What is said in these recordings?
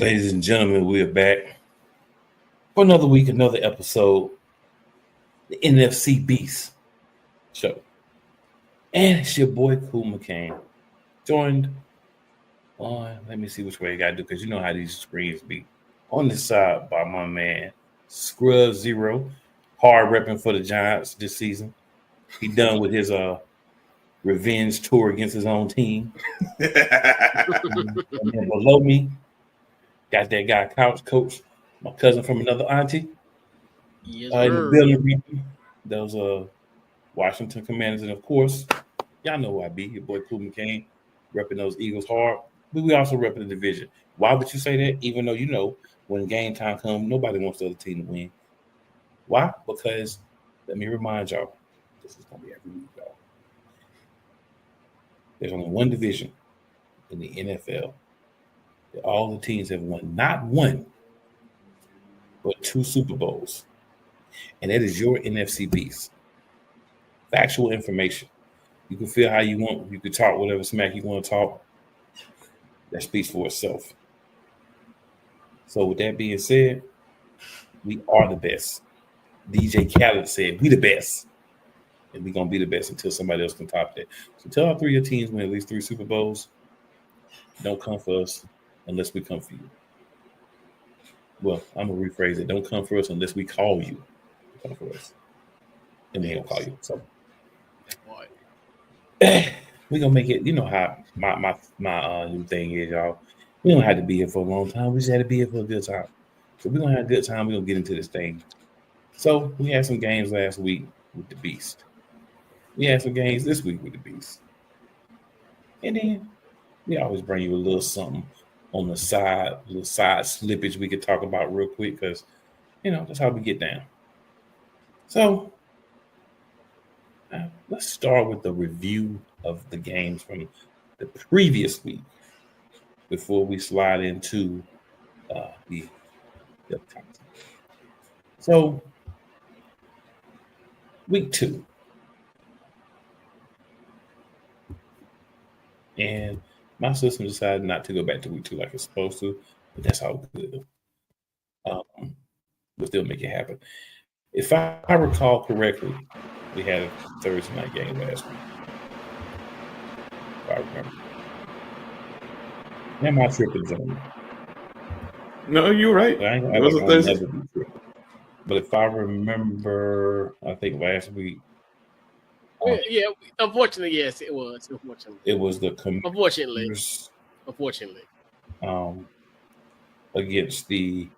Ladies and gentlemen, we are back for another week, another episode, the Nfc Beast Show. And it's your boy, Cool McCain, joined on, let me see which way I got to do, because you know how these screens be. On this side by my man, Scrub Zero, hard repping for the Giants this season. He done with his revenge tour against his own team. And then below me, got that guy, Couch Coach, my cousin from another auntie. Yes, In the building region, those Washington Commanders, and of course, y'all know who I be, your boy Cool McCain, repping those Eagles hard. But we also repping the division. Why would you say that? Even though you know when game time comes, nobody wants the other team to win. Why? Because let me remind y'all, this is gonna be every week, y'all. There's only one division in the NFL that all the teams have won, not one, but 2 Super Bowls. And that is your NFC Beast. Factual information. You can feel how you want. You can talk whatever smack you want to talk. That speaks for itself. So with that being said, we are the best. DJ Khaled said, we the best. And we're going to be the best until somebody else can top that. So tell all 3 of your teams win at least 3 Super Bowls. Don't come for us unless we come for you. Well, I'm going to rephrase it. Don't come for us unless we call you. Come for us. And they don't call you. So we're gonna make it. You know how my new thing is, y'all. We don't have to be here for a long time. We just had to be here for a good time. So we're gonna have a good time. We're gonna get into this thing. So we had some games last week with the Beast. We had some games this week with the Beast. And then we always bring you a little something on the side, a little side slippage we could talk about real quick because you know that's how we get down. So let's start with the review of the games from the previous week before we slide into the content. So, week 2. And my system decided not to go back to week 2 like it's supposed to, but that's all good. We'll still make it happen. If I recall correctly, we had a Thursday night game last week. If I remember. Am I tripping, gentlemen? No, you're right. It was a Thursday. But if I remember, I think last week. Yeah, unfortunately, yes, it was. Unfortunately, it was the Unfortunately, against the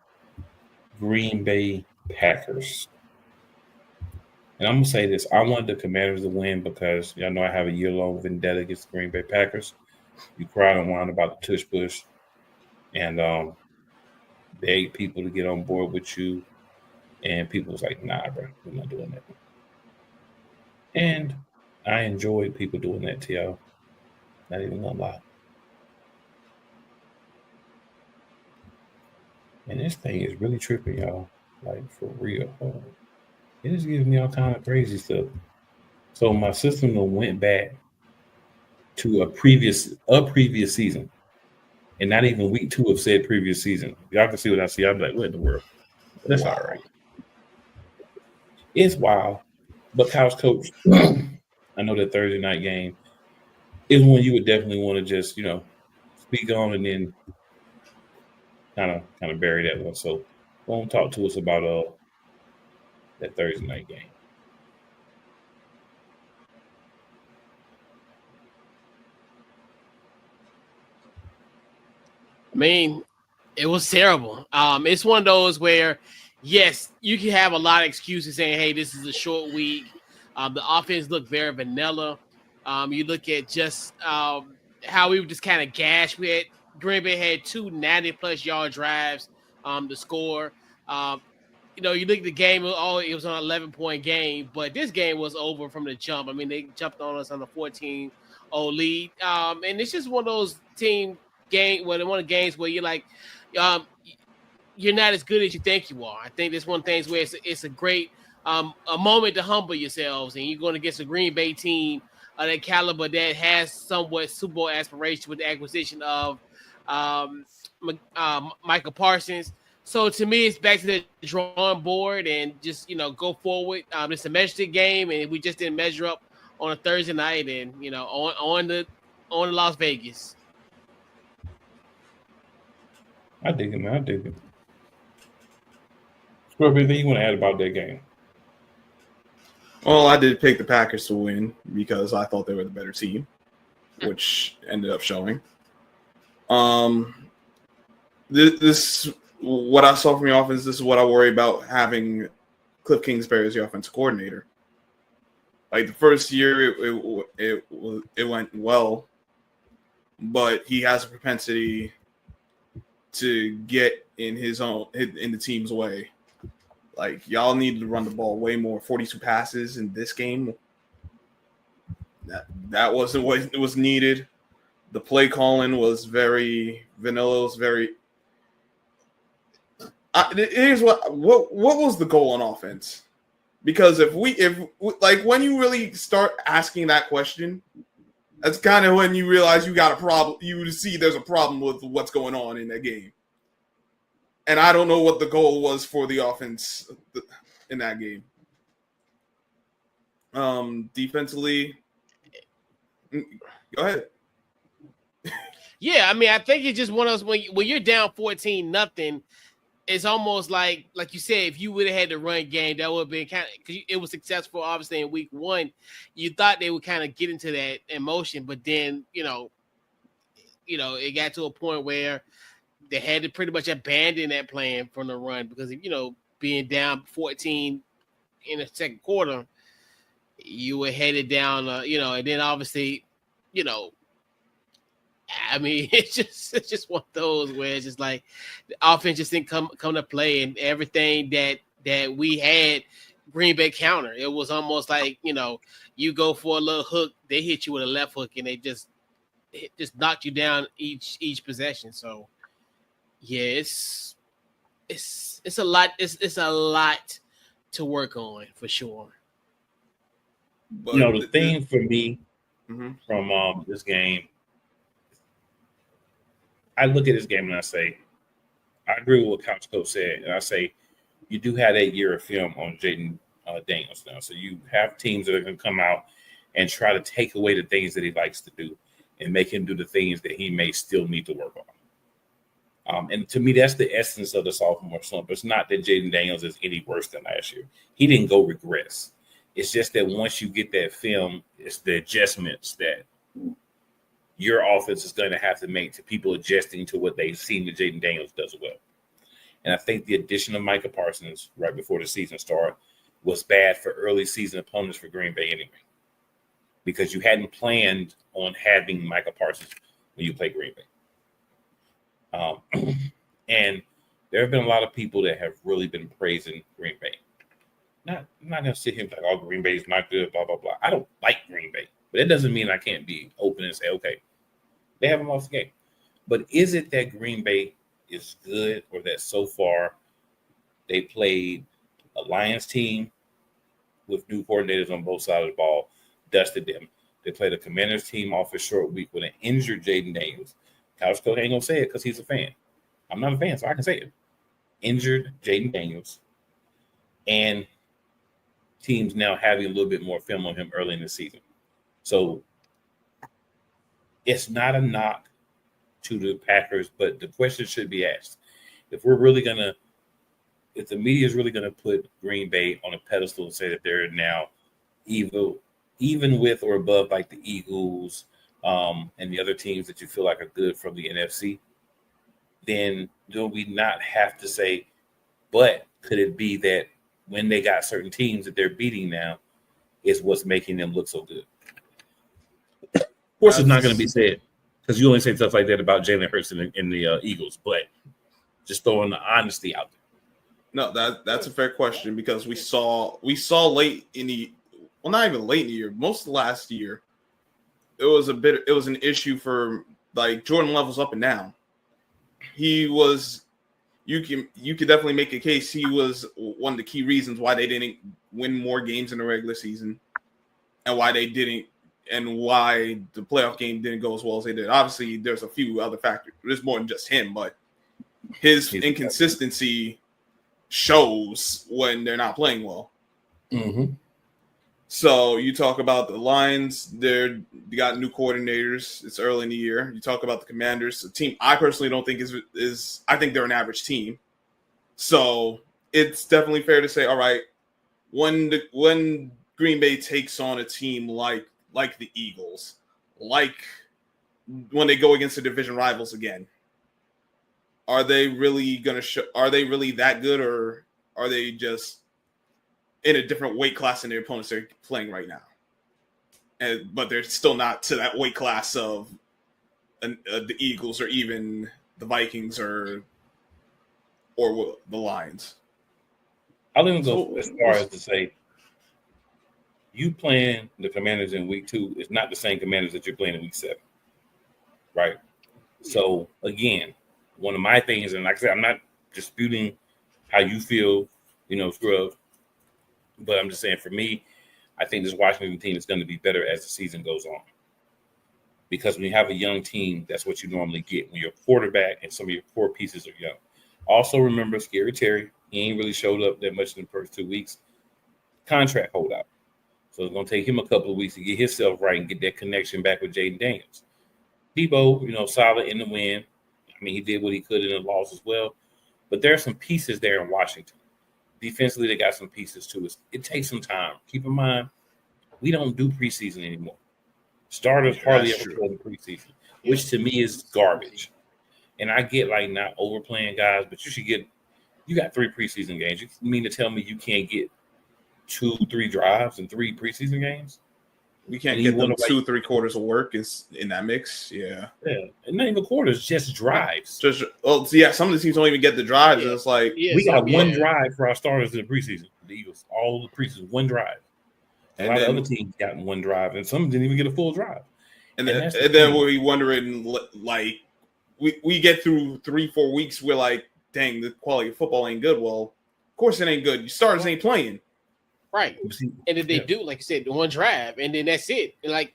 Green Bay Packers. And I'm going to say this. I wanted the Commanders to win because y'all know I have a year-long vendetta against the Green Bay Packers. You cried and whined about the tush push and begged people to get on board with you. And people was like, nah, bro, we're not doing that. And I enjoyed people doing that to y'all. Not even going to lie. And this thing is really tripping, y'all. Like, for real. It is giving me all kind of crazy stuff. So my system went back to a previous season, and not even week 2 of said previous season. Y'all can see what I see. I'm like, what in the world? That's all right. It's wild, but Couch Coach, I know that Thursday night game is one you would definitely want to just speak on and then kind of bury that one. So, go and talk to us about that Thursday night game. I mean, it was terrible. It's one of those where, yes, you can have a lot of excuses saying, "Hey, this is a short week." The offense looked very vanilla. You look at just how we were just kind of gashed. Green Bay had 2 90-plus yard drives to score. You look at the game, it was an 11-point game, but this game was over from the jump. I mean, they jumped on us on a 14-0 lead. And it's just one of those one of the games where you're like, you're not as good as you think you are. I think this one of the things where it's a great a moment to humble yourselves, and you're going against a Green Bay team of that caliber that has somewhat Super Bowl aspiration with the acquisition of Michael Parsons. So to me, it's back to the drawing board and just go forward. It's a measured game, and we just didn't measure up on a Thursday night, and on Las Vegas. I dig it, man. I dig it. Scorpio, anything you want to add about that game? Well, I did pick the Packers to win because I thought they were the better team, which ended up showing. This what I saw from the offense. This is what I worry about having Cliff Kingsbury as the offensive coordinator. Like the first year, it went well, but he has a propensity to get in the team's way. Like y'all need to run the ball way more. 42 passes in this game. That wasn't what was needed. The play calling was very vanilla. It was very. Here's what was the goal on offense? Because if when you really start asking that question, that's kind of when you realize you got a problem. You see there's a problem with what's going on in that game. And I don't know what the goal was for the offense in that game. Defensively, go ahead. Yeah, I mean, I think it's just one of those when you're down 14-0, it's almost like you said, if you would have had the run game, that would have been kind of because it was successful, obviously, in week 1. You thought they would kind of get into that emotion, but then it got to a point where they had to pretty much abandon that plan from the run because being down 14 in the second quarter, you were headed down, and then obviously, I mean, it's just one of those where it's just like the offense just didn't come to play, and everything that we had Green Bay counter. It was almost like you go for a little hook, they hit you with a left hook, and they just knocked you down each possession. So yeah, it's a lot. It's a lot to work on for sure. But the thing for me from this game. I look at this game and I say, I agree with what Couch Coach said. And I say, you do have that year of film on Jaden Daniels now. So you have teams that are going to come out and try to take away the things that he likes to do and make him do the things that he may still need to work on. And to me, that's the essence of the sophomore slump. It's not that Jaden Daniels is any worse than last year. He didn't go regress. It's just that once you get that film, it's the adjustments that your offense is going to have to make to people adjusting to what they've seen that Jaden Daniels does well. And I think the addition of Micah Parsons right before the season started was bad for early season opponents for Green Bay anyway, because you hadn't planned on having Micah Parsons when you play Green Bay. And there have been a lot of people that have really been praising Green Bay. I'm not going to sit here and be like, oh, Green Bay is not good, blah, blah, blah. I don't like Green Bay, but it doesn't mean I can't be open and say, okay, they haven't lost the game. But is it that Green Bay is good, or that so far they played a Lions team with new coordinators on both sides of the ball, dusted them? They played a Commanders team off a short week with an injured Jaden Daniels. Couch Coach ain't going to say it because he's a fan. I'm not a fan, so I can say it. Injured Jaden Daniels. And teams now having a little bit more film on him early in the season. So it's not a knock to the Packers, but the question should be asked. If the media is really gonna put Green Bay on a pedestal and say that they're now even with or above like the Eagles and the other teams that you feel like are good from the NFC, then do we not have to say, but could it be that when they got certain teams that they're beating now is what's making them look so good? Of course, it's not going to be said because you only say stuff like that about Jalen Hurts in the Eagles, but just throwing the honesty out there. No, that's a fair question because we saw late in the not even late in the year, most of last year, it was an issue for like Jordan Love's up and down. He was you could definitely make a case he was one of the key reasons why they didn't win more games in the regular season and why they didn't. And why the playoff game didn't go as well as they did. Obviously, there's a few other factors. There's more than just him, but his inconsistency shows when they're not playing well. Mm-hmm. So you talk about the Lions, they got new coordinators. It's early in the year. You talk about the Commanders, a team I personally don't think is I think they're an average team. So it's definitely fair to say, all right, when Green Bay takes on a team like the Eagles, like when they go against the division rivals again, are they really gonna show? Are they really that good, or are they just in a different weight class than their opponents they're playing right now? But they're still not to that weight class of the Eagles or even the Vikings or the Lions. I'll even go as far as to say, you playing the Commanders in week 2 is not the same Commanders that you're playing in week 7, right? So again, one of my things, and like I said, I'm not disputing how you feel, Scrub, but I'm just saying for me, I think this Washington team is going to be better as the season goes on. Because when you have a young team, that's what you normally get when your quarterback and some of your core pieces are young. Also remember Scary Terry. He ain't really showed up that much in the first 2 weeks. Contract holdout. So it's going to take him a couple of weeks to get himself right and get that connection back with Jaden Daniels. Debo, solid in the win. I mean, he did what he could in the loss as well. But there are some pieces there in Washington. Defensively, they got some pieces too. It takes some time. Keep in mind, we don't do preseason anymore. Starters hardly ever play the preseason, which to me is garbage. And I get like not overplaying guys, but you got 3 preseason games. You mean to tell me you can't get 2-3 drives in 3 preseason games? We can't get them 2-3 quarters of work is in that mix. Yeah. And not even quarters, just drives. Some of the teams don't even get the drives. And it's like we got one drive for our starters in the preseason. The Eagles, all the preseason, one drive. A lot of other teams got one drive, and some didn't even get a full drive. And then we're wondering, like, we get through 3-4 weeks, we're like, dang, the quality of football ain't good. Well, of course it ain't good. Your starters ain't playing. Right. And if they do, like you said, one drive, and then that's it. And like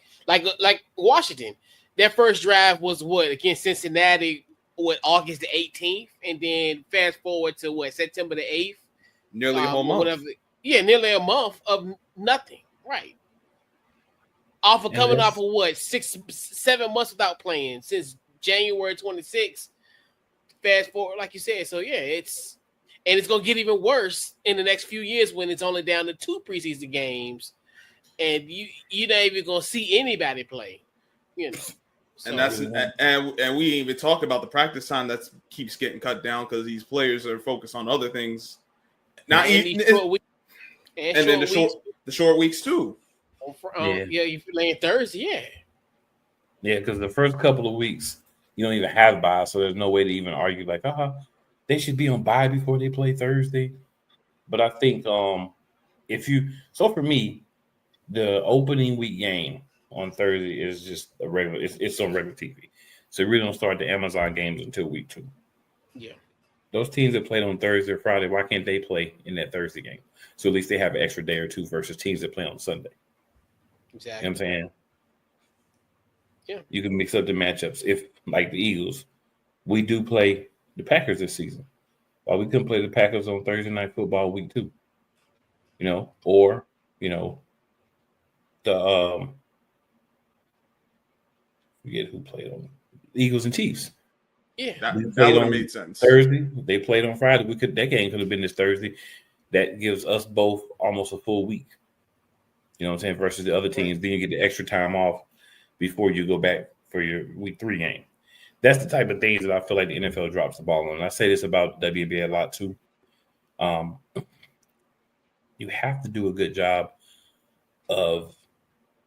Washington, their first drive was against Cincinnati, August the 18th, and then fast forward to September the 8th. Nearly a whole month. Nearly a month of nothing. Right. Coming off of 6-7 months without playing since January 26th. Fast forward, like you said. So it's going to get even worse in the next few years when it's only down to 2 preseason games, and you're not even going to see anybody play. So, and that's and we ain't even talk about the practice time that keeps getting cut down because these players are focused on other things. Not even and then the short weeks too. You playing Thursday, because the first couple of weeks you don't even have bye, so there's no way to even argue like, they should be on bye before they play Thursday. But I think for me, the opening week game on Thursday is just a regular. It's on regular TV, so we don't start the Amazon games until week 2. Yeah, those teams that played on Thursday or Friday, why can't they play in that Thursday game? So at least they have an extra day or 2 versus teams that play on Sunday. Exactly. You know what I'm saying? Yeah. You can mix up the matchups. If, like the Eagles, we do play the Packers this season. Why we couldn't play the Packers on Thursday Night Football week 2? Or the forget who played on Eagles and Chiefs. Yeah, that would have made sense. Thursday, they played on Friday. That game could have been this Thursday. That gives us both almost a full week. You know what I'm saying? Versus the other teams, then you get the extra time off before you go back for your week 3 game. That's the type of things that I feel like the NFL drops the ball on. And I say this about WNBA a lot too. You have to do a good job of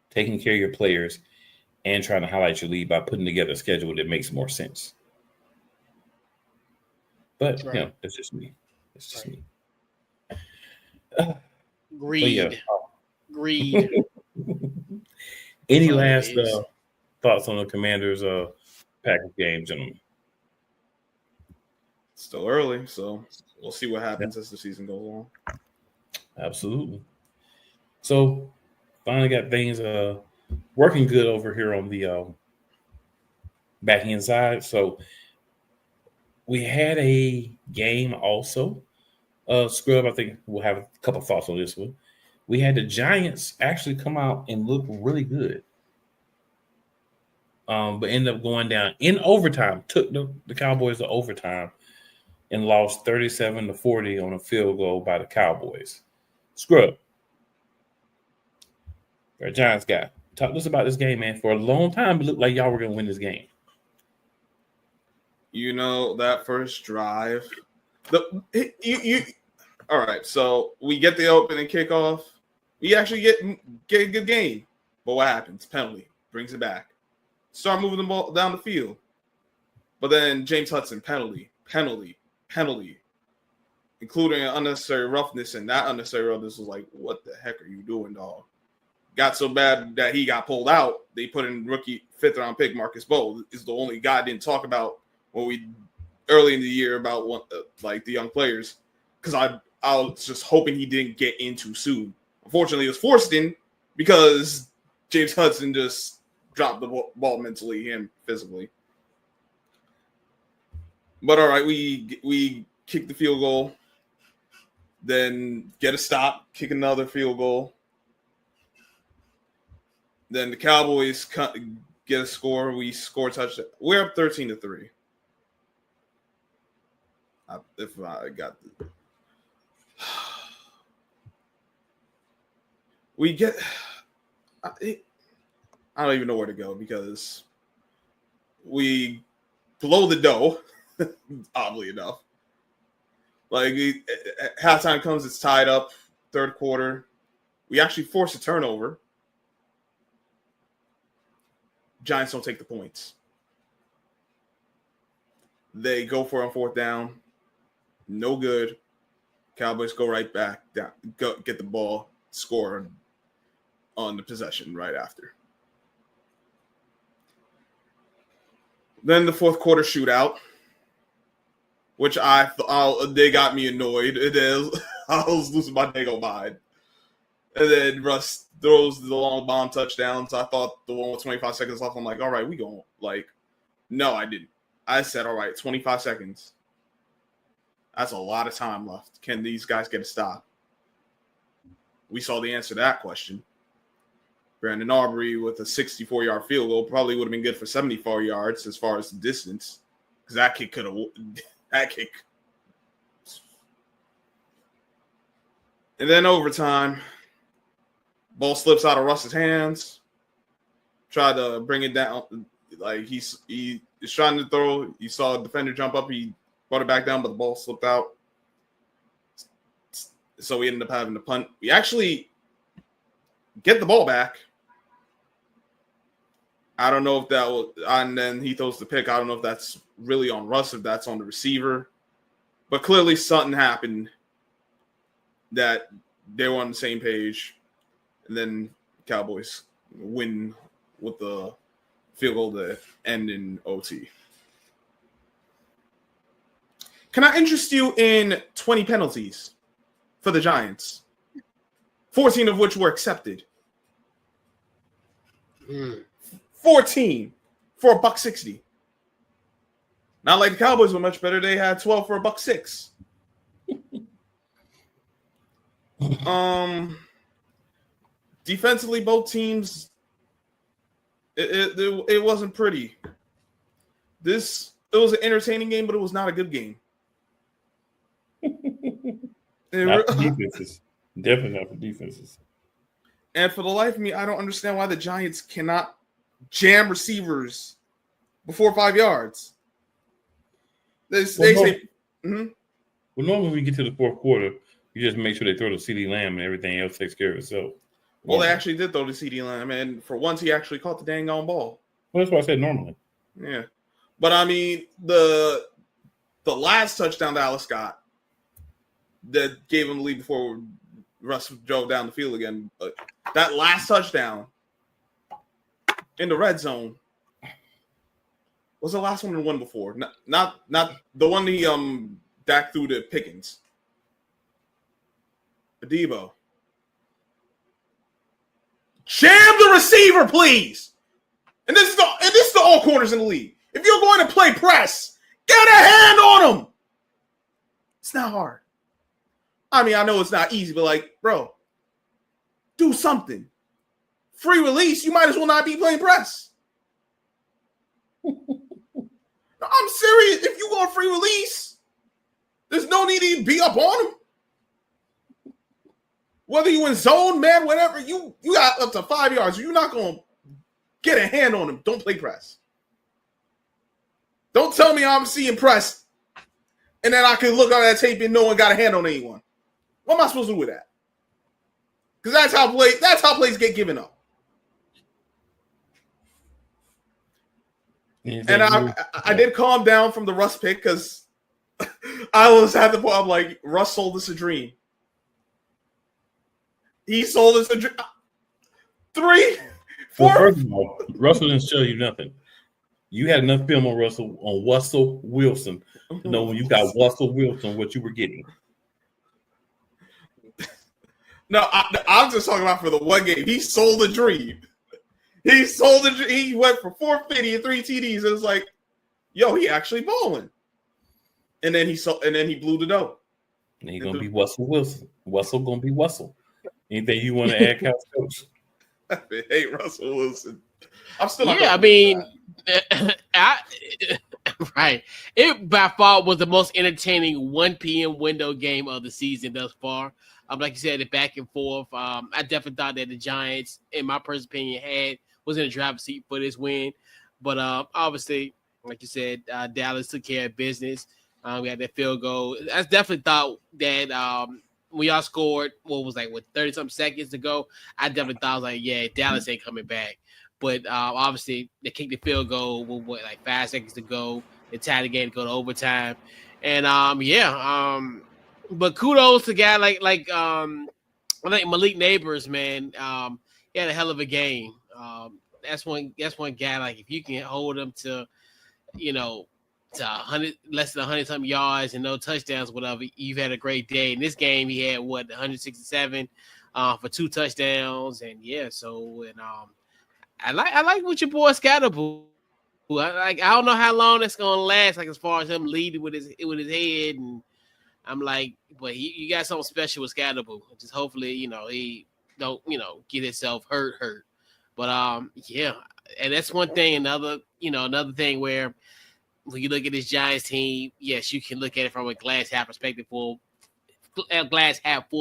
taking care of your players and trying to highlight your lead by putting together a schedule that makes more sense. But that's just me. It's just me. Greed. Greed. Any last thoughts on the Commanders' Packers game, gentlemen? Still early, so we'll see what happens as the season goes on. Absolutely. So finally got things working good over here on the back end side. So we had a game also. Scrub, I think we'll have a couple thoughts on this one. We had the Giants actually come out and look really good. But ended up going down in overtime, took the Cowboys to overtime and lost 37-40 on a field goal by the Cowboys. Scrub. You're a Giants guy. Talk to us about this game, man. For a long time, it looked like y'all were going to win this game. You know, that first drive. All right, so we get the opening kickoff. We actually get a good game. But what happens? Penalty. Brings it back. Start moving the ball down the field. But then James Hudson, penalty, including an unnecessary roughness. And that unnecessary roughness was like, what the heck are you doing, dog? Got so bad that he got pulled out. They put in rookie 5th-round pick Marcus Bowe. Is the only guy I didn't talk about when we early in the year about like the young players, because I was just hoping he didn't get in too soon. Unfortunately, it was forced in because James Hudson just dropped the ball mentally and physically. But all right, we kick the field goal, then get a stop, kick another field goal. Then the Cowboys get a score. We score a touchdown. We're up 13-3. If I got the... We get... I don't even know where to go because we blow the dough, oddly enough. Like, halftime comes, it's tied up, third quarter. We actually force a turnover. Giants don't take the points. They go for it on fourth down. No good. Cowboys go right back down, get the ball, score on the possession right after. Then the fourth quarter shootout, which they got me annoyed. I was losing my dang mind. And then Russ throws the long bomb touchdowns. I thought the one with 25 seconds left, I'm like, all right, we going. Like, no, I didn't. I said, all right, 25 seconds. That's a lot of time left. Can these guys get a stop? We saw the answer to that question. Brandon Aubrey with a 64-yard field goal probably would have been good for 74 yards as far as the distance, because that kick could have – that kick. And then overtime, ball slips out of Russ's hands. Tried to bring it down. Like, he's trying to throw. You saw a defender jump up. He brought it back down, but the ball slipped out. So we ended up having to punt. We actually get the ball back. I don't know if that was, and then he throws the pick. I don't know if that's really on Russ, if that's on the receiver. But clearly something happened that they were on the same page. And then Cowboys win with the field goal to end in OT. Can I interest you in 20 penalties for the Giants? 14 of which were accepted. 14 for $160. Not like the Cowboys were much better. They had 12 for $106. Defensively, both teams, it wasn't pretty. It was an entertaining game, but it was not a good game. Not for defenses. Definitely not for defenses. And for the life of me, I don't understand why the Giants cannot jam receivers before 5 yards. They say, Well, normally when we get to the fourth quarter, you just make sure they throw the CD Lamb and everything else takes care of itself. Well, they actually did throw the CD Lamb, and for once, he actually caught the dang on ball. Well, that's what I said normally. Yeah. But, I mean, the last touchdown that Dallas got that gave him the lead before Russ drove down the field again, that last touchdown in the red zone was the last one or one before. Not the one he Dak threw to Pickens. Adebo. Jam the receiver, please. And this is the all corners in the league. If you're going to play press, Get a hand on him. It's not hard. I mean, I know it's not easy, but like, bro, do something. Free release, you might as well not be playing press. I'm serious. If you go on free release, there's no need to even be up on him. Whether you in zone, man, whatever, you got up to 5 yards. You're not going to get a hand on him. Don't play press. Don't tell me I'm seeing press and then I can look at that tape and no one got a hand on anyone. What am I supposed to do with that? Because that's how plays get given up. And I did calm down from the Russ pick because I was at the point, I'm like, Russ sold us a dream. He sold us a dream. 3, 4. Well, first of all, Russell didn't show you nothing. You had enough film on Russell Wilson to know when you got Russell Wilson what you were getting. No, I'm just talking about for the one game. He sold the dream. He sold the dream. He went for 450 and 3 TDs. And it's like, yo, he actually balling. And then he blew the dough. And he's gonna be Russell Wilson. Russell gonna be Russell. Anything you want to add, Coach? I hate Russell Wilson. I'm still not. Yeah, I mean, right. It by far was the most entertaining 1 p.m. window game of the season thus far. Like you said, the back and forth. I definitely thought that the Giants, in my personal opinion, was in the driver's seat for this win. But obviously, like you said, Dallas took care of business. We had that field goal. I definitely thought that when y'all scored, 30-something seconds to go, I definitely thought, I was like, yeah, Dallas ain't coming back. But obviously, they kicked the field goal with 5 seconds to go. They tied the game to go to overtime. And, but kudos to a guy like Malik Neighbors, man. He had a hell of a game. That's one guy, like, if you can hold him to 100, less than 100-something yards and no touchdowns, whatever, you've had a great day. In this game, he had 167 for 2 touchdowns, and I like what your boy Scatterboo. I don't know how long that's gonna last. Like as far as him leading with his head, and I'm like, but you got something special with Scatterboo. Just hopefully, he don't get himself hurt. But and that's one thing. Another thing where when you look at this Giants team, yes, you can look at it from a glass half full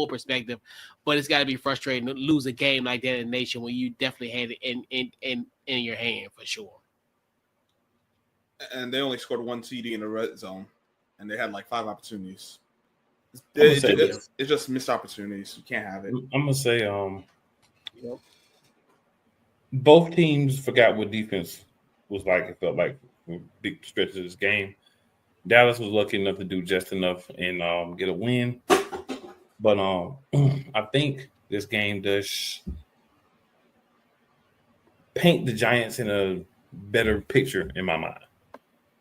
perspective, but it's got to be frustrating to lose a game like that in the nation when you definitely had it in your hand for sure. And they only scored 1 TD in the red zone, and they had 5 opportunities. It's just missed opportunities. You can't have it. I'm gonna say, both teams forgot what defense was like. It felt like big stretches of this game. Dallas was lucky enough to do just enough and get a win. But I think this game does paint the Giants in a better picture in my mind.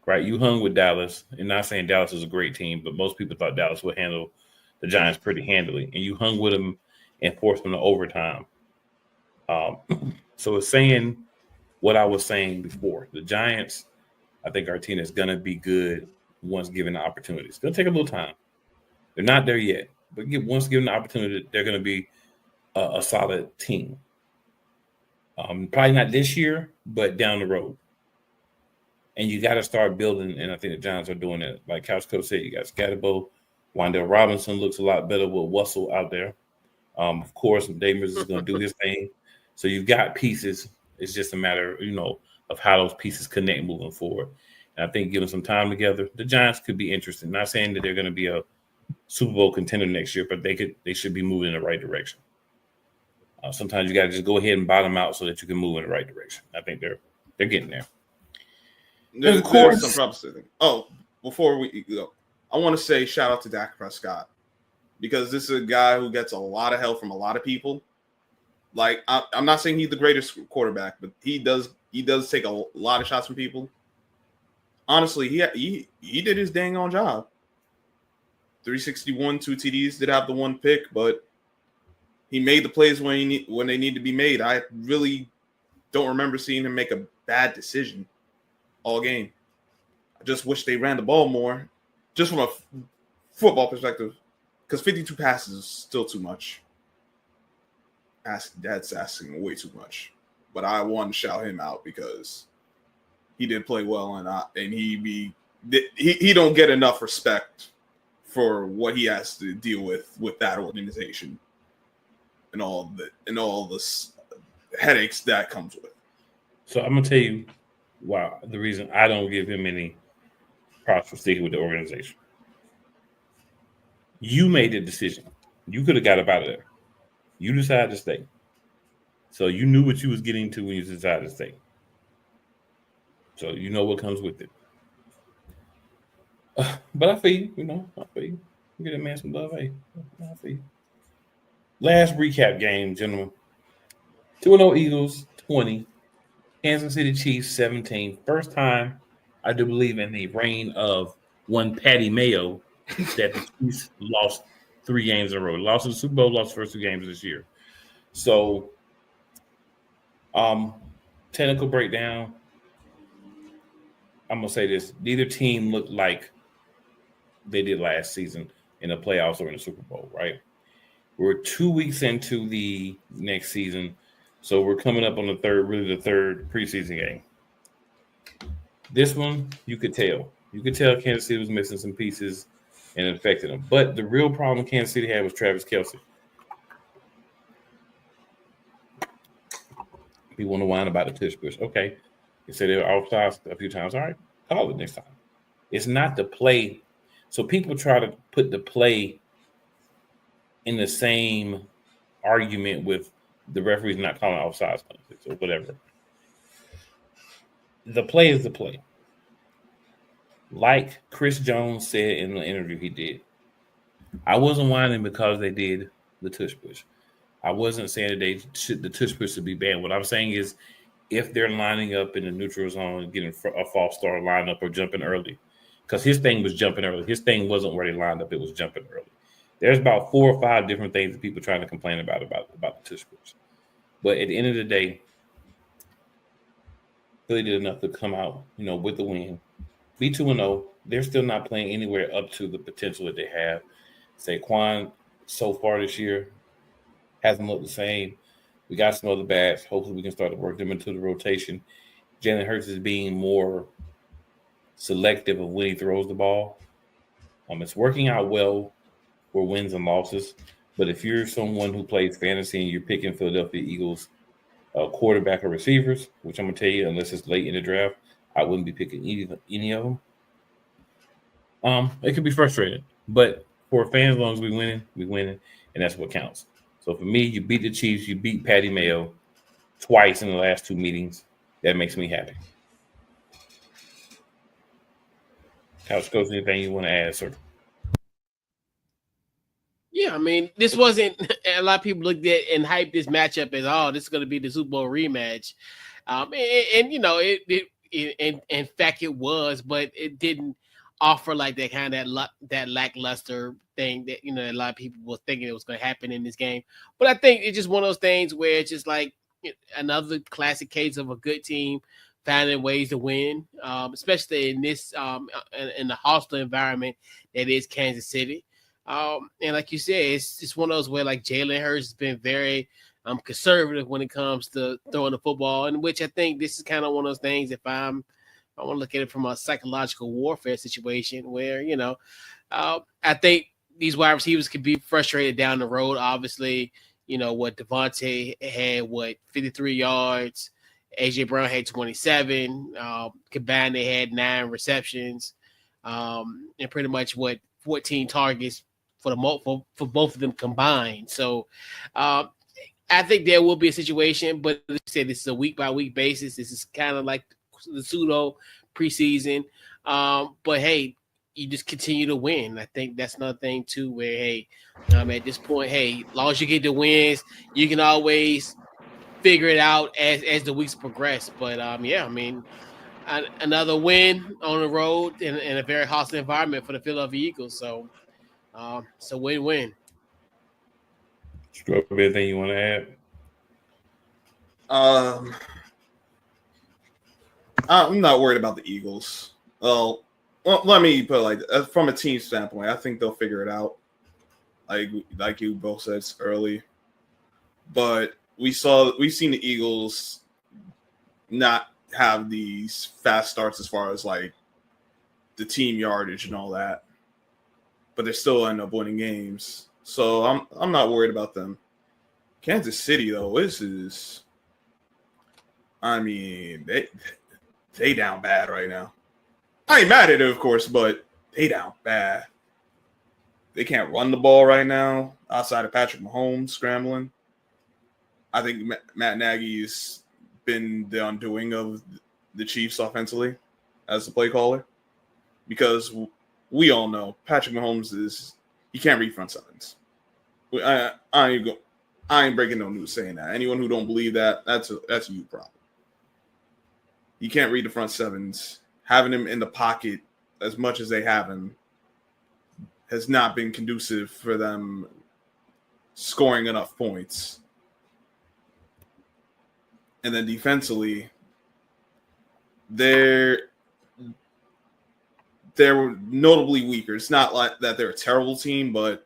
Right? You hung with Dallas, and not saying Dallas is a great team, but most people thought Dallas would handle the Giants pretty handily. And you hung with them and forced them to overtime. So it's saying what I was saying before. The Giants, I think our team is going to be good once given the opportunity. It's going to take a little time. They're not there yet. But once given the opportunity, they're going to be a solid team. Probably not this year, but down the road. And you got to start building, and I think the Giants are doing it. Like Couch Coach said, you got Scatterbo. Wandale Robinson looks a lot better with Russell out there. Of course, Davis is going to do his thing. So you've got pieces. It's just a matter, of how those pieces connect moving forward. And I think given some time together, the Giants could be interesting. Not saying that they're going to be a Super Bowl contender next year, but they should be moving in the right direction. Sometimes you got to just go ahead and bottom out so that you can move in the right direction. I think they're getting there. There's some props. Oh, before we go, I want to say shout out to Dak Prescott because this is a guy who gets a lot of help from a lot of people. Like I'm not saying he's the greatest quarterback, but he does take a lot of shots from people. Honestly, he did his dang on job. 361, 2 TDs, did have the 1 pick, but he made the plays when they need to be made. I really don't remember seeing him make a bad decision all game. I just wish they ran the ball more, just from a football perspective, because 52 passes is still too much. That's asking way too much. But I want to shout him out because he did play well, and he don't get enough respect for what he has to deal with that organization and all the headaches that comes with. So I'm gonna tell you why the reason I don't give him any props for sticking with the organization. You made the decision. You could have got up out of there. You decided to stay. So you knew what you was getting to when you decided to stay. So you know what comes with it. But I feel you, I feel you. Give that man some love, hey. I feel you. Last recap game, gentlemen. 2-0 Eagles, 20. Kansas City Chiefs, 17. First time, I do believe, in the reign of one Patty Mayo that the Chiefs lost 3 games in a row. Lost in the Super Bowl, lost the first 2 games this year. So, technical breakdown. I'm going to say this. Neither team looked like they did last season in the playoffs or in the Super Bowl, right? We're 2 weeks into the next season, so we're coming up on the third preseason game. This one, you could tell. You could tell Kansas City was missing some pieces and it affected them. But the real problem Kansas City had was Travis Kelce. People want to whine about the tush push. Okay. They said they were offsides a few times. All right, call it next time. It's not the play. So people try to put the play in the same argument with the referees not calling offsides or whatever. The play is the play. Like Chris Jones said in the interview he did, I wasn't whining because they did the tush push. I wasn't saying that the tush push should be banned. What I'm saying is if they're lining up in the neutral zone, getting a false start lineup or jumping early, because his thing was jumping early. His thing wasn't where they lined up. It was jumping early. There's about 4 or 5 different things that people trying to complain about the tush push. But at the end of the day, Philly did enough to come out, with the win. Be 2-0. They're still not playing anywhere up to the potential that they have. Saquon so far this year hasn't looked the same. We got some other bats. Hopefully we can start to work them into the rotation. Jalen Hurts is being more selective of when he throws the ball. It's working out well for wins and losses. But if you're someone who plays fantasy and you're picking Philadelphia Eagles quarterback or receivers, which I'm going to tell you, unless it's late in the draft, I wouldn't be picking any of them. It could be frustrating. But for fans, as long as we're winning, and that's what counts. So for me, you beat the Chiefs, you beat Patty Mayo twice in the last 2 meetings. That makes me happy. Couch Coach, anything you want to add, sir? Yeah, I mean, this wasn't a lot of people looked at and hyped this matchup as, this is going to be the Super Bowl rematch. In fact it was, but it didn't offer like that kind of that lackluster thing that, a lot of people were thinking it was going to happen in this game. But I think it's just one of those things where it's just like another classic case of a good team finding ways to win, especially in this in the hostile environment that is Kansas City. And like you said, it's just one of those where like Jalen Hurts has been very conservative when it comes to throwing the football, in which I think this is kind of one of those things. If I want to look at it from a psychological warfare situation where, I think these wide receivers could be frustrated down the road. Obviously, what Devontae had, 53 yards. AJ Brown had 27. Combined, they had 9 receptions, and pretty much 14 targets for both of them combined. So I think there will be a situation, but as I said, this is a week by week basis. This is kind of like the pseudo preseason. But hey, you just continue to win. I think that's another thing too, where hey, at this point, hey, as long as you get the wins, you can always figure it out as the weeks progress. But another win on the road in a very hostile environment for the Philadelphia Eagles. So win-win. Scrub, anything you want to add? I'm not worried about the Eagles. Well, well, let me put it from a team standpoint, I think they'll figure it out. Like you both said early, but we've seen the Eagles not have these fast starts as far as like the team yardage and all that, but they still end up winning games. So I'm not worried about them. Kansas City though, they down bad right now. I ain't mad at it, of course, but they down bad. They can't run the ball right now outside of Patrick Mahomes scrambling. I think Matt Nagy's been the undoing of the Chiefs offensively as the play caller, because we all know Patrick Mahomes he can't read front sevens. I ain't breaking no news saying that. Anyone who don't believe that, that's a you problem. You can't read the front sevens. Having him in the pocket as much as they have him has not been conducive for them scoring enough points. And then defensively, they're notably weaker. It's not like that they're a terrible team, but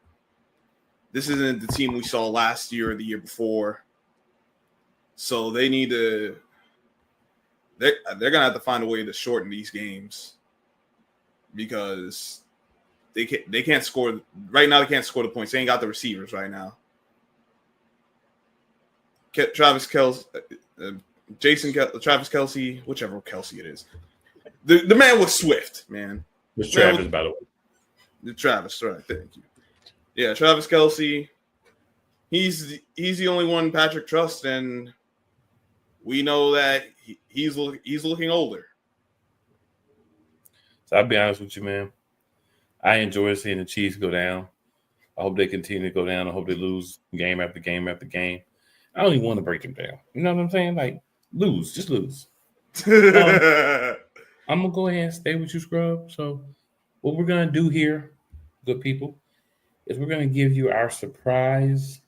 this isn't the team we saw last year or the year before. So they need to they're gonna have to find a way to shorten these games, because they can't score right now. They can't score the points. They ain't got the receivers right now. Travis Kelce, Travis Kelce, whichever Kelce it is. The man was swift, man. It's Travis, by the way. The Travis, right? Thank you. Yeah, Travis Kelce. He's the only one Patrick trusts, and we know that he's looking older. So I'll be honest with you, man. I enjoy seeing the Chiefs go down. I hope they continue to go down. I hope they lose game after game after game. I don't even want to break them down. You know what I'm saying? Like, lose. Just lose. I'm going to go ahead and stay with you, Scrub. So what we're going to do here, good people, is we're going to give you our surprise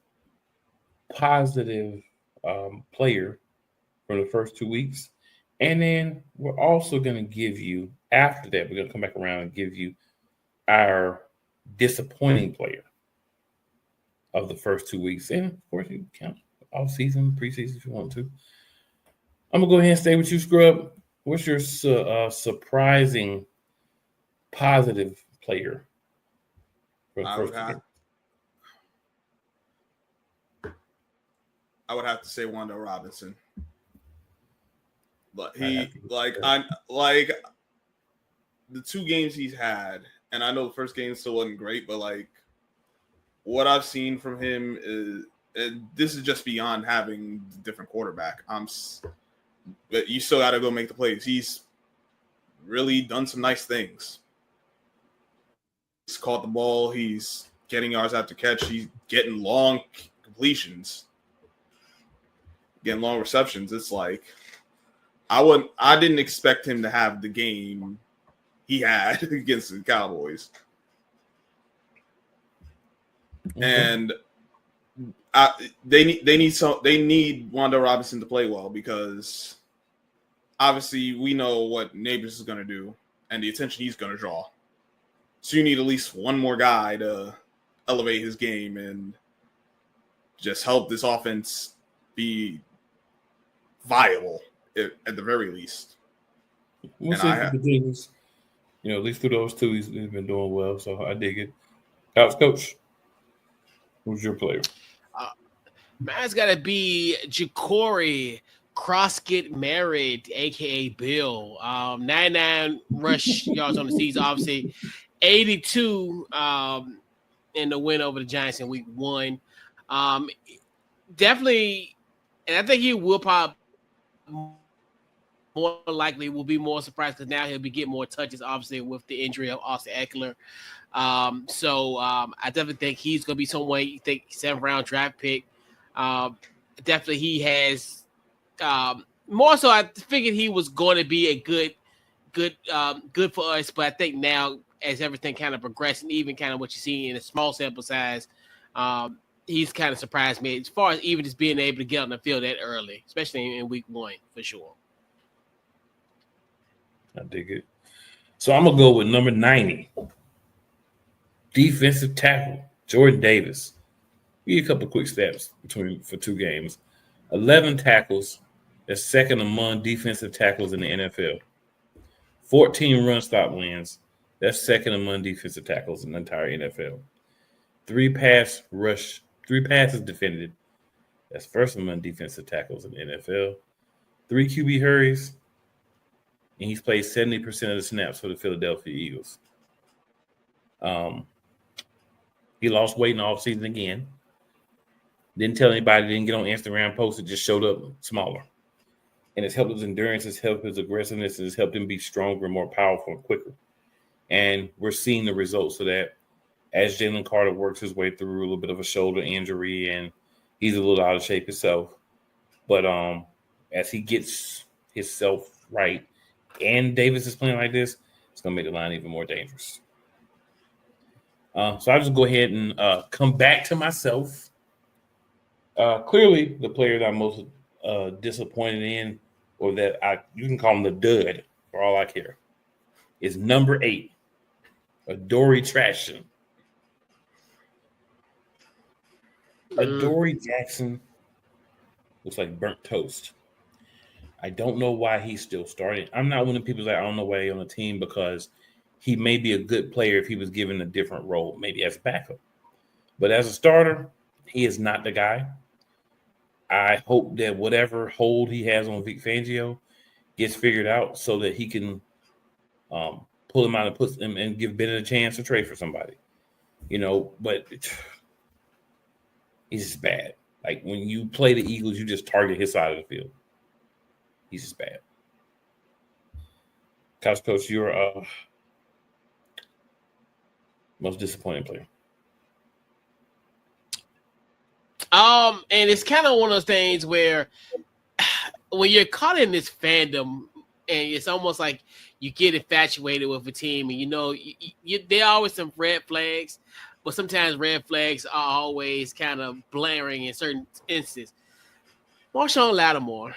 positive player from the first 2 weeks. And then we're also going to give you, after that, we're going to come back around and give you our disappointing player of the first 2 weeks. And, of course, you can count all season, preseason if you want to. I'm going to go ahead and stay with you, Scrub. What's your surprising positive player for the first 2 games? I would have to say Wanda Robinson. But the 2 games he's had, and I know the first game still wasn't great, but like what I've seen from him is, and this is just beyond having a different quarterback. But you still got to go make the plays. He's really done some nice things. He's caught the ball. He's getting yards after catch. He's getting long completions, getting long receptions. It's like I didn't expect him to have the game he had against the Cowboys. Mm-hmm. And they need Wanda Robinson to play well, because obviously we know what Neighbors is going to do and the attention he's going to draw. So you need at least one more guy to elevate his game and just help this offense be viable at the very least. We'll see if he continues. At least through those 2, he's been doing well. So I dig it. Coach, who's your player? Mine's got to be Ja'Cory Croskett Merritt, a.k.a. Bill. 99 rush yards on the season, obviously. 82 in the win over the Giants in week 1. Definitely, and I think he will probably more likely will be more surprised, because now he'll be getting more touches, obviously, with the injury of Austin Eckler. So I definitely think he's going to be someone you think 7th-round draft pick. Definitely he has more so. I figured he was going to be a good for us, but I think now as everything kind of progressed, and even kind of what you see in a small sample size, he's kind of surprised me as far as even just being able to get on the field that early, especially in week 1 for sure. I dig it. So I'm gonna go with number 90, defensive tackle Jordan Davis. Give you a couple of quick stats for 2 games. 11 tackles. That's second among defensive tackles in the NFL. 14 run stop wins. That's second among defensive tackles in the entire NFL. 3 passes defended. That's first among defensive tackles in the NFL. 3 QB hurries. And he's played 70% of the snaps for the Philadelphia Eagles. He lost weight in the offseason again. Didn't tell anybody, didn't get on Instagram, posted, just showed up smaller. And it's helped his endurance, it's helped his aggressiveness, it's helped him be stronger, more powerful, and quicker. And we're seeing the results of that as Jalen Carter works his way through a little bit of a shoulder injury, and he's a little out of shape himself. But as he gets himself right and Davis is playing like this, it's going to make the line even more dangerous. So I'll just go ahead and come back to myself. Clearly, the player that I'm most disappointed in, or that you can call him the dud for all I care, is number 8, Adoree Jackson. Adoree Jackson looks like burnt toast. I don't know why he's still starting. I'm not one of the people that I don't know why he's on the team, because he may be a good player if he was given a different role, maybe as backup. But as a starter, he is not the guy. I hope that whatever hold he has on Vic Fangio gets figured out so that he can pull him out and put him and give Bennett a chance to trade for somebody. But he's just bad. Like, when you play the Eagles, you just target his side of the field. He's just bad. Coach, you're most disappointing player. And it's kind of one of those things where when you're caught in this fandom, and it's almost like you get infatuated with a team, and there are always some red flags, but sometimes red flags are always kind of blaring in certain instances. Marshawn Lattimore,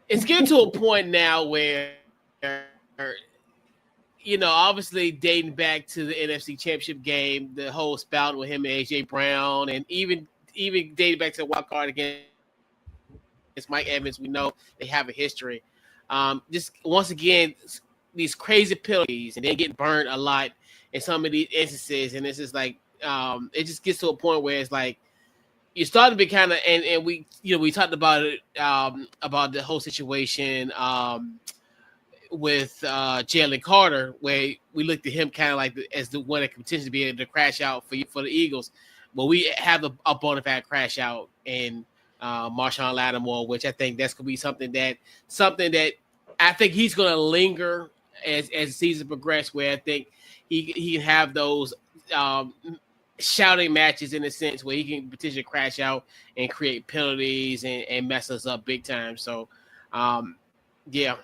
it's getting to a point now where, obviously dating back to the NFC Championship game, the whole spout with him and A.J. Brown, and even dating back to the wild card against Mike Evans, we know they have a history. Just once again, these crazy penalties, and then getting burnt a lot in some of these instances, and it's just like it just gets to a point where it's like you start to be kind of, and we talked about it about the whole situation with Jalen Carter, where we looked at him kind of like as the one that could potentially be able to crash out for the Eagles, but we have a bona fide crash out in Marshawn Lattimore, which I think that's gonna be something that I think he's gonna linger as the season progresses, where I think he can have those shouting matches in a sense where he can potentially crash out and create penalties and mess us up big time. So, yeah.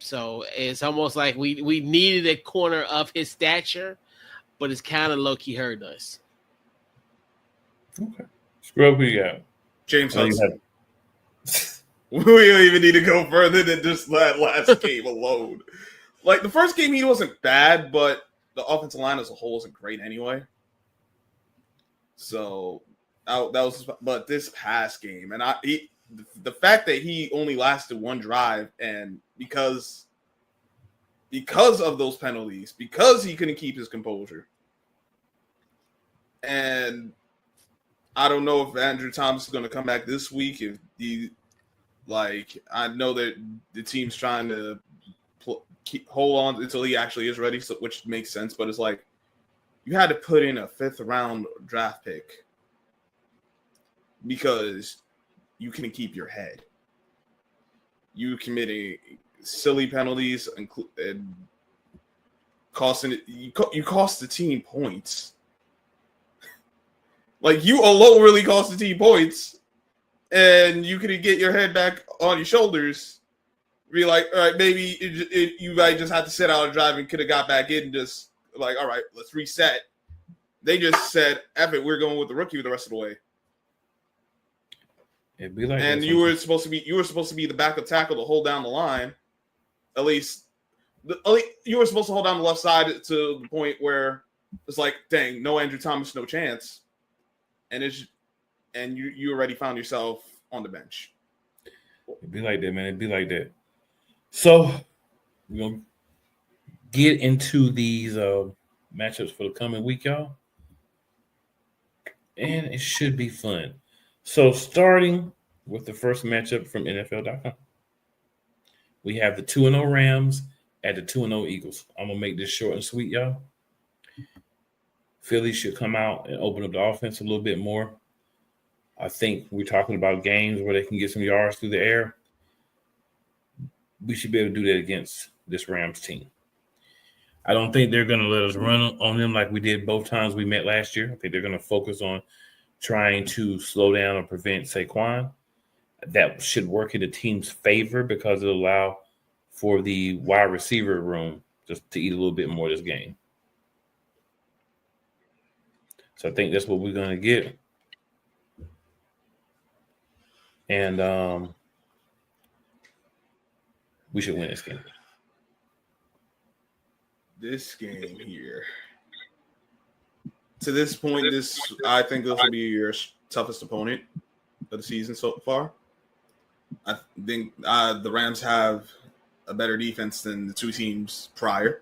So it's almost like we needed a corner of his stature, but it's kind of low-key hurt us. Okay. Scrub, who you got? James Hudson. We don't even need to go further than just that last game alone. Like, the first game, he wasn't bad, but the offensive line as a whole wasn't great anyway. So but this past game, and the fact that he only lasted one drive, and because of those penalties, because he couldn't keep his composure, and I don't know if Andrew Thomas is going to come back this week. If I know that the team's trying to hold on until he actually is ready, which makes sense. But it's like you had to put in a 5th round draft pick because you couldn't keep your head. You committing silly penalties and costing it. You cost the team points. Like, you alone really cost the team points, and you could get your head back on your shoulders. Be like, all right, maybe you guys just had to sit out a drive and could have got back in. Just like, all right, let's reset. They just said, "F it, we're going with the rookie the rest of the way." It'd be like, and you were supposed to be the backup tackle to hold down the line, at least You were supposed to hold down the left side to the point where it's like, dang, no Andrew Thomas, no chance, and you already found yourself on the bench. It'd be like that, man. It'd be like that. So we're gonna get into these matchups for the coming week, y'all, and it should be fun. So starting with the first matchup from NFL.com, we have the 2-0 Rams at the 2-0 Eagles. I'm gonna make this short and sweet, y'all. Philly should come out and open up the offense a little bit more. I think we're talking about games where they can get some yards through the air. We should be able to do that against this Rams team. I don't think they're going to let us run on them like we did both times we met last year. I think they're going to focus on trying to slow down or prevent Saquon. That should work in the team's favor because it'll allow for the wide receiver room just to eat a little bit more of this game. So I think that's what we're going to get. And we should win this game. This game here. To this point, I think this will be your toughest opponent of the season so far. I think the Rams have a better defense than the two teams prior.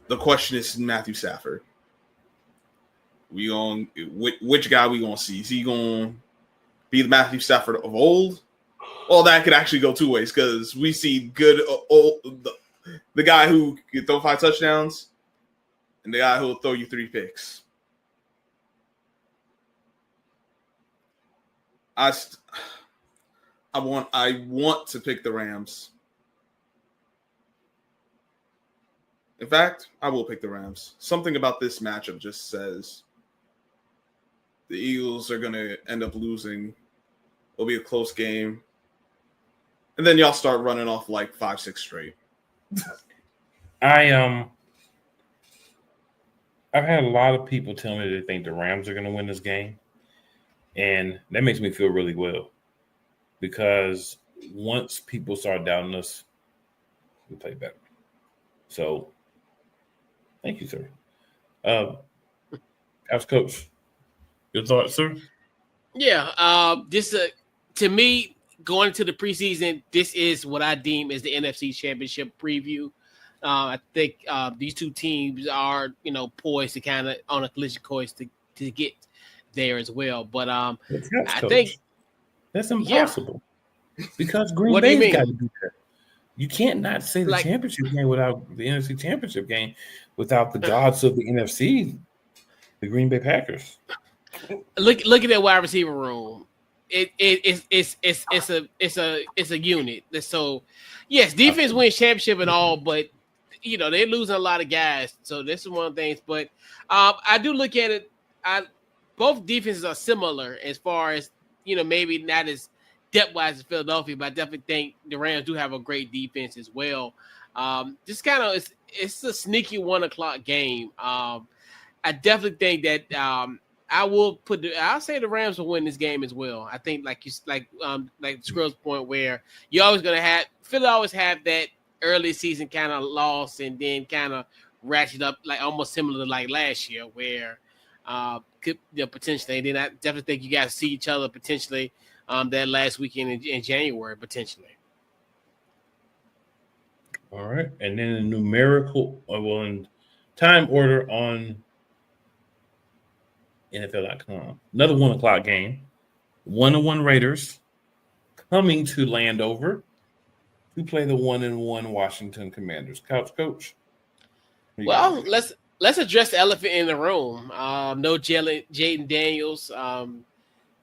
The question is Matthew Stafford. Which guy we gonna see? Is he gonna be the Matthew Stafford of old? Well, that could actually go two ways because we see good the guy who can throw 5 touchdowns and the guy who will throw you 3 picks. I want to pick the Rams. In fact, I will pick the Rams. Something about this matchup just says the Eagles are going to end up losing. It'll be a close game. And then y'all start running off like 5-6 straight. I've had a lot of people tell me they think the Rams are going to win this game. And that makes me feel really well. Because once people start doubting us, we play better. So, thank you, sir. How's Coach? Your thoughts, sir? Yeah, to me, going into the preseason, this is what I deem as the NFC Championship preview. I think these two teams are, poised to kind of on a collision course to get there as well. But I think that's impossible because Green Bay's got to be there. You can't not say the championship game without the NFC Championship game without the gods of the NFC, the Green Bay Packers. Look at that wide receiver room. It's a unit. So yes, defense wins championship and all, but they're losing a lot of guys. So this is one of the things. But I do look at it. Both defenses are similar as far as maybe not as depth-wise as Philadelphia, but I definitely think the Rams do have a great defense as well. Just kind of it's a sneaky 1:00 game. I definitely think that I'll say the Rams will win this game as well. I think like Scrub's point where you're always gonna have Philly always have that early season kind of loss and then kind of ratchet up like almost similar to like last year where could potentially. And then I definitely think you guys see each other potentially that last weekend in January potentially. All right, and then in numerical, in time order on NFL.com. Another 1:00 game. 1-1 Raiders coming to Landover to play the 1-1 Washington Commanders. Coach. Well, let's address the elephant in the room. No Jaden Daniels.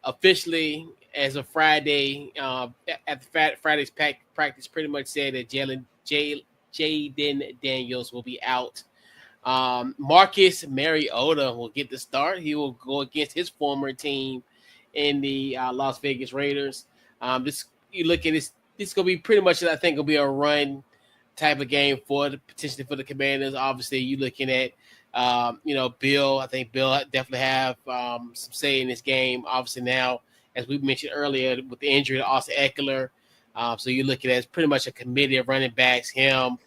Officially, as of Friday, at the Friday's practice, pretty much said that Jaden Daniels will be out. Marcus Mariota will get the start. He will go against his former team in the Las Vegas Raiders. You look at this. This is gonna be pretty much, I think, will be a run type of game potentially for the Commanders. Obviously, you're looking at Bill. I think Bill definitely have some say in this game. Obviously, now as we mentioned earlier, with the injury to Austin Eckler. So you look at it as pretty much a committee of running backs, him,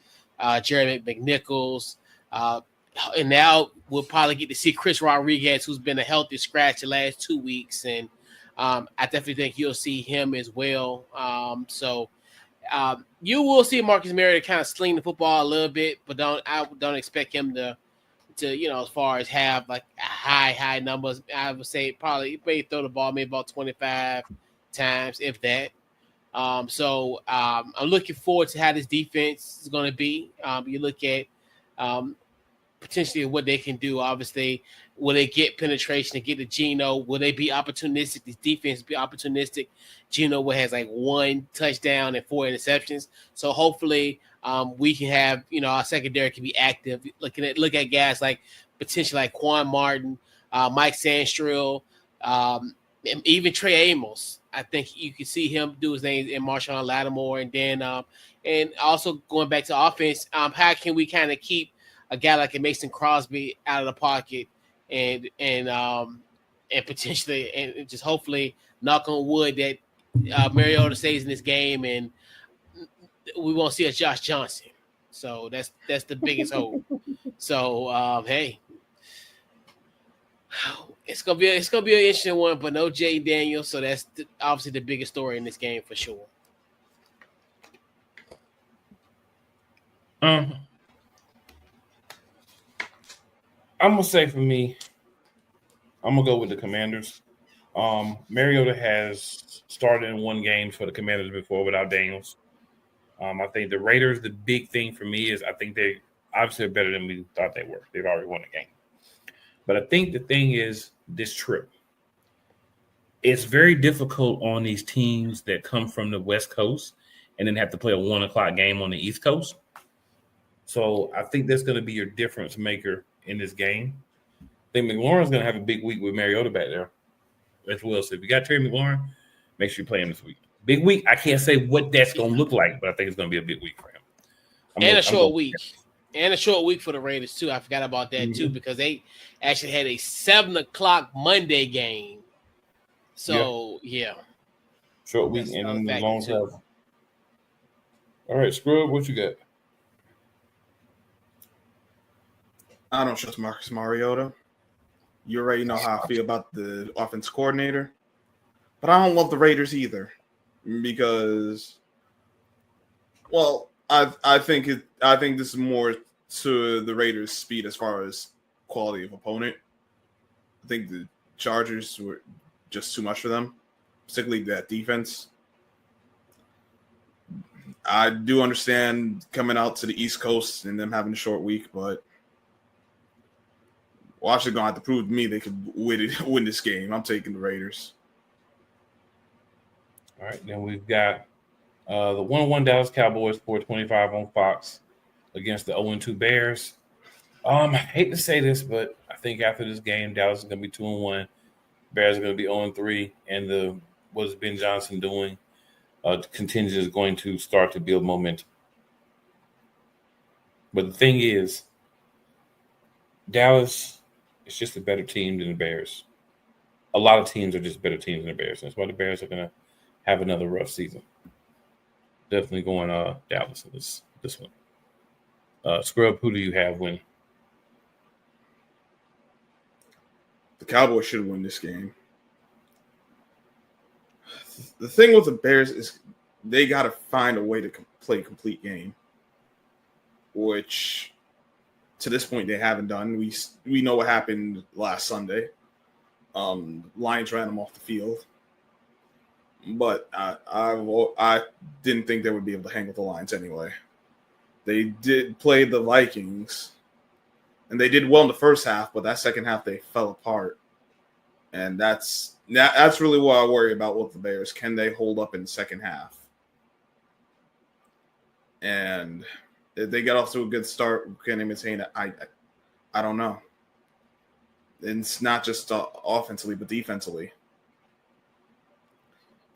Jeremy McNichols. And now we'll probably get to see Chris Rodriguez, who's been a healthy scratch the last 2 weeks. And I definitely think you'll see him as well. You will see Marcus Mariota kind of sling the football a little bit, but I don't expect him to as far as have like high numbers. I would say probably he may throw the ball maybe about 25 times, if that. I'm looking forward to how this defense is going to be. You look at potentially what they can do. Obviously, will they get penetration and get to Geno? Will they be opportunistic? This defense be opportunistic. Geno has like 1 touchdown and 4 interceptions. So hopefully we can have, our secondary can be active. Look at guys like potentially like Quan Martin, Mike Sandstrill, even Trey Amos. I think you can see him do his thing in Marshawn Lattimore. And then and also going back to offense, how can we kind of keep a guy like a Mason Crosby out of the pocket and potentially and just hopefully knock on wood that Mariota stays in this game and we won't see a Josh Johnson. So that's the biggest hope. So hey, it's gonna be an interesting one, but no Jay Daniels. So that's obviously the biggest story in this game for sure. I'm gonna say for me, I'm gonna go with the Commanders. Mariota has started in 1 game for the Commanders before without Daniels. I think the Raiders, the big thing for me is I think they obviously are better than we thought they were. They've already won a game. But I think the thing is this trip. It's very difficult on these teams that come from the West Coast and then have to play a 1:00 game on the East Coast. So I think that's going to be your difference maker in this game. I think McLaurin's going to have a big week with Mariota back there as well. So if you got Terry McLaurin, make sure you play him this week. Big week. I can't say what that's going to look like, but I think it's going to be a big week for him. A short week for the Raiders too. I forgot about that too because they actually had a 7:00 Monday game. So yeah. Short week and then the long travel. All right, Scrub, what you got? I don't trust Marcus Mariota. You already know how I feel about the offense coordinator. But I don't love the Raiders either. Because I think this is more to the Raiders' speed as far as quality of opponent. I think the Chargers were just too much for them, particularly that defense. I do understand coming out to the East Coast and them having a short week, but Washington going to have to prove to me they could win this game. I'm taking the Raiders. All right, then we've got the 1-1 Dallas Cowboys, 4:25 on Fox against the 0-2 Bears. I hate to say this, but I think after this game, Dallas is going to be 2-1. Bears are going to be 0-3, and what is Ben Johnson doing? Contingent is going to start to build momentum. But the thing is, Dallas is just a better team than the Bears. A lot of teams are just better teams than the Bears. That's why the Bears are going to have another rough season. Definitely going Dallas in this one. Scrub, who do you have win? The Cowboys should win this game. The thing with the Bears is they got to find a way to play a complete game, which to this point they haven't done. We know what happened last Sunday. Lions ran them off the field. But I didn't think they would be able to hang with the Lions anyway. They did play the Vikings, and they did well in the first half, but that second half they fell apart. And that's really what I worry about with the Bears. Can they hold up in the second half? And if they get off to a good start, can they maintain it? I don't know. And it's not just offensively, but defensively.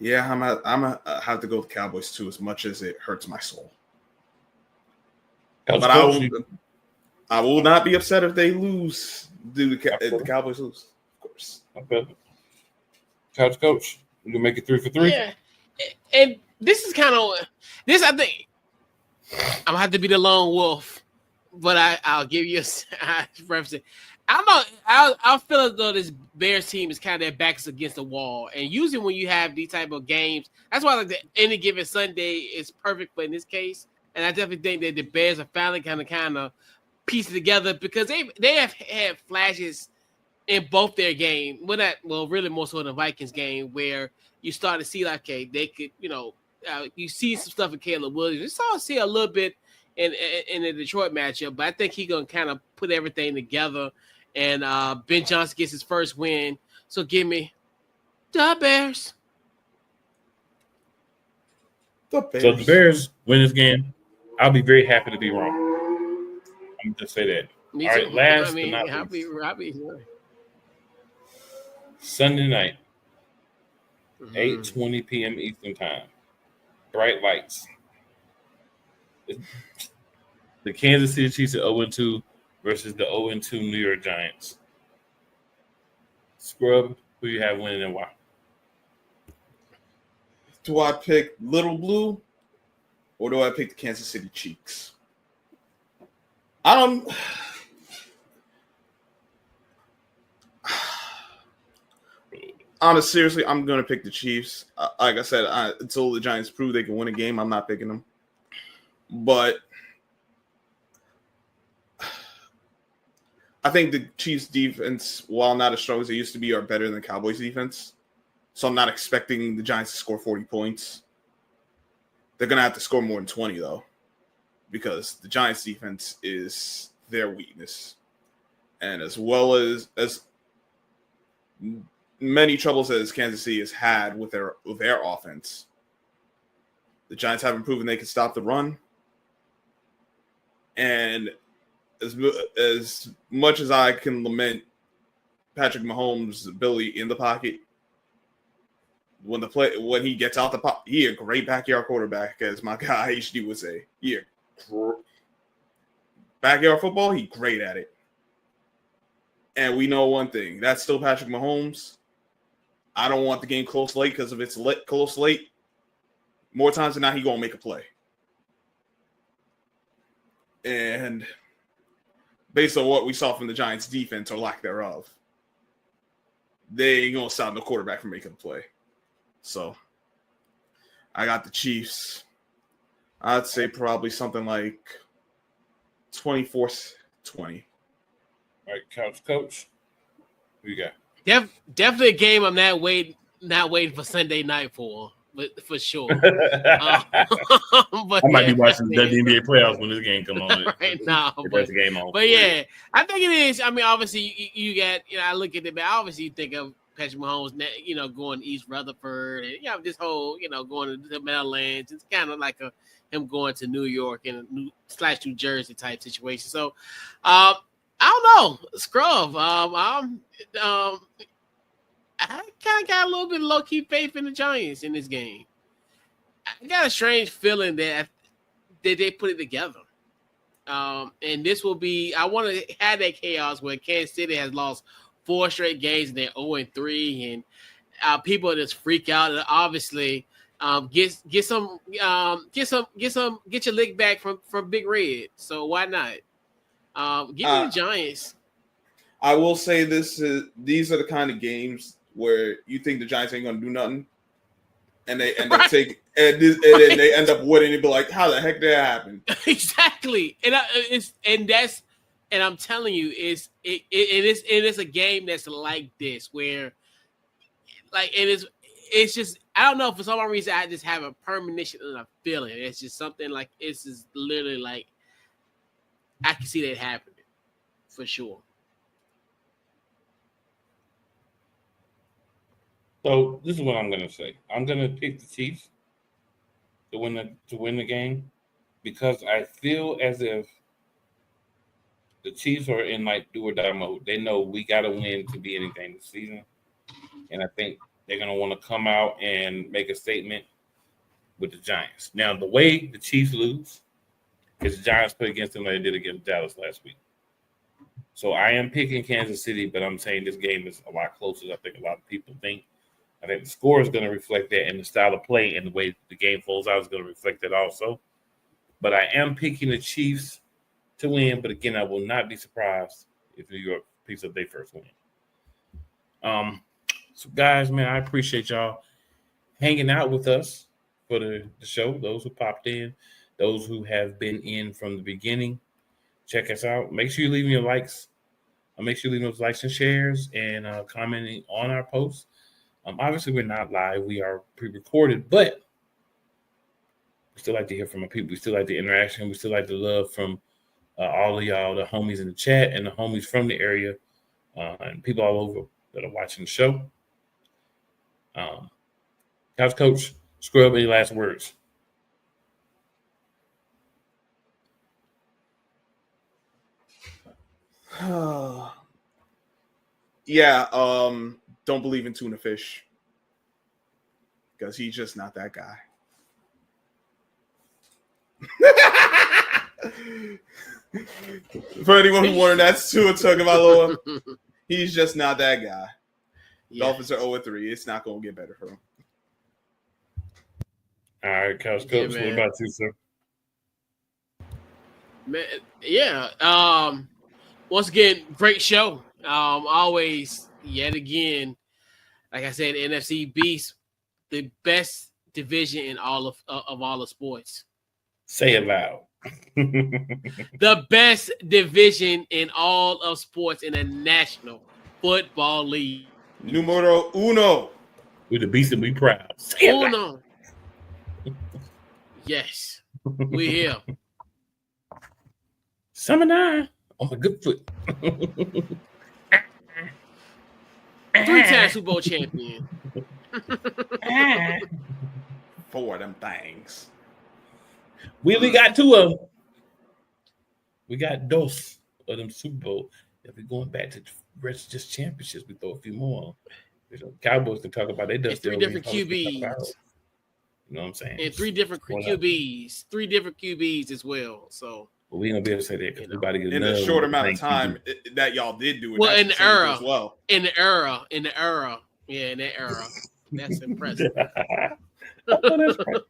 Yeah, I'm have to go with the Cowboys too, as much as it hurts my soul. But I will not be upset if they lose. The Cowboys lose, of course. Okay. Couch Coach. You can make it 3 for 3. Yeah, and this is kind of this. I think I'm gonna have to be the lone wolf, but I'll give you a reference. I don't know. I feel as though this Bears team is kind of their backs against the wall, and usually when you have these type of games, that's why like any given Sunday is perfect for in this case. And I definitely think that the Bears are finally kind of piece it together because they have had flashes in both their game. Really more so in the Vikings game where you start to see like, okay, they could, you see some stuff in Caleb Williams. You saw see a little bit in the Detroit matchup, but I think he's gonna kind of put everything together. And Ben Johnson gets his first win. So give me the Bears. So the Bears win this game. I'll be very happy to be wrong. I'm just say that. Me All too. right, last I mean, but not I'll least. be Sunday night, 8:20 p.m. Eastern Time. Bright lights. The Kansas City Chiefs at 0-2 versus the 0-2 New York Giants. Scrub, who you have winning and why? Do I pick Little Blue or do I pick the Kansas City Chiefs? Honestly, seriously, I'm going to pick the Chiefs. Like I said, until the Giants prove they can win a game, I'm not picking them. But I think the Chiefs' defense, while not as strong as they used to be, are better than the Cowboys' defense. So I'm not expecting the Giants to score 40 points. They're going to have to score more than 20, though, because the Giants' defense is their weakness. And as well as many troubles as Kansas City has had with their offense, the Giants haven't proven they can stop the run. And as much as I can lament Patrick Mahomes' ability in the pocket, when he gets out the pocket, he a great backyard quarterback, as my guy HD would say. Backyard football, he's great at it. And we know one thing, that's still Patrick Mahomes. I don't want the game close late because if it's close late, more times than not, he's going to make a play. And based on what we saw from the Giants' defense or lack thereof, they ain't going to stop the quarterback from making a play. So I got the Chiefs. I'd say probably something like 24-20. All right, Couch Coach, who you got? Definitely a game I'm not waiting for Sunday night for sure. But I might be watching the NBA playoffs when this game come on. Right now, the game on. But yeah, I think it is. I mean, obviously, you got. I look at it, but obviously, you think of Patrick Mahomes, going to East Rutherford, and this whole, going to the Meadowlands. It's kind of like him going to New York and New Jersey type situation. So, I don't know, Scrub. I kind of got a little bit of low-key faith in the Giants in this game. I got a strange feeling that they put it together. And this will be – I want to have that chaos where Kansas City has lost 4 straight games and they're 0-3, and people just freak out. And obviously, get your lick back from Big Red. So why not? Give me the Giants. I will say these are the kind of games where you think the Giants ain't gonna do nothing, and they end up taking and then they end up winning and be like, how the heck did that happen? Exactly, and I'm telling you, it's a game that's like this where, like, it's just I don't know, for some reason I just have a premonition and a feeling. It's just something like it's just literally like I can see that happening for sure. So this is what I'm gonna say. I'm gonna pick the Chiefs to win the game because I feel as if the Chiefs are in like do or die mode. They know we gotta win to be anything this season, and I think they're gonna want to come out and make a statement with the Giants. Now, the way the Chiefs lose is the Giants play against them like they did against Dallas last week. So I am picking Kansas City, but I'm saying this game is a lot closer than I think a lot of people think. I think the score is going to reflect that, and the style of play and the way the game folds out is going to reflect that also. But I am picking the Chiefs to win. But again, I will not be surprised if New York picks up their first win. So guys, man, I appreciate y'all hanging out with us for the show. Those who popped in, those who have been in from the beginning, check us out. Make sure you leave your likes. Make sure you leave those likes and shares and commenting on our posts. Obviously, we're not live. We are pre-recorded, but we still like to hear from our people. We still like the interaction. We still like the love from all of y'all, the homies in the chat and the homies from the area and people all over that are watching the show. Couch Coach, Scrub, any last words? Yeah, don't believe in tuna fish because he's just not that guy. For anyone who wondered, that's Tua Tagovailoa. He's just not that guy. Yeah. Dolphins are 0-3. It's not going to get better for him. All right, Couch Coach, what about you, sir? Man, yeah. Once again, great show. Always, yet again, like I said, NFC Beast, the best division in all of all the sports. Say it loud. The best division in all of sports in the National Football League. Numero uno. We're the Beast and we proud. Say uno. Yes, we here. Summer 9 on my good foot. 3-time Super Bowl champion. 4 of them things. We only got 2 of them. We got dos of them Super Bowl. If we're going back to the rest of just championships, we throw a few more. Cowboys can talk about their dust. 3 different QBs. You know what I'm saying? And 3 different QBs. 3 different QBs as well. So but we ain't gonna be able to say that because everybody in the short amount of time that y'all did do it. Well, in the era as well. In the era. Yeah, in that era. That's impressive. Oh, that's right.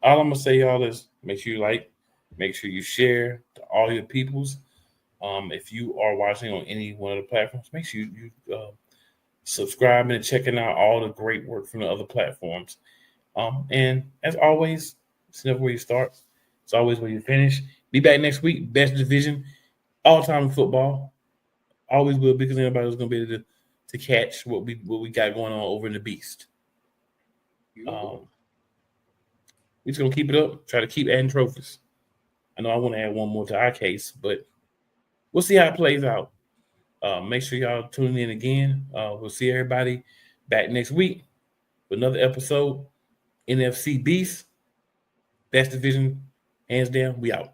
All I'm gonna say, y'all, is make sure you like, make sure you share to all your peoples. If you are watching on any one of the platforms, make sure you subscribing and checking out all the great work from the other platforms. And as always, it's never where you start. It's always where you finish. Be back next week. Best division, all time in football. Always will, because anybody's going to be able to catch what we got going on over in the Beast. We're just going to keep it up. Try to keep adding trophies. I know I want to add one more to our case, but we'll see how it plays out. Make sure y'all tune in again. We'll see everybody back next week with another episode. NFC Beast, best division, hands down. We out.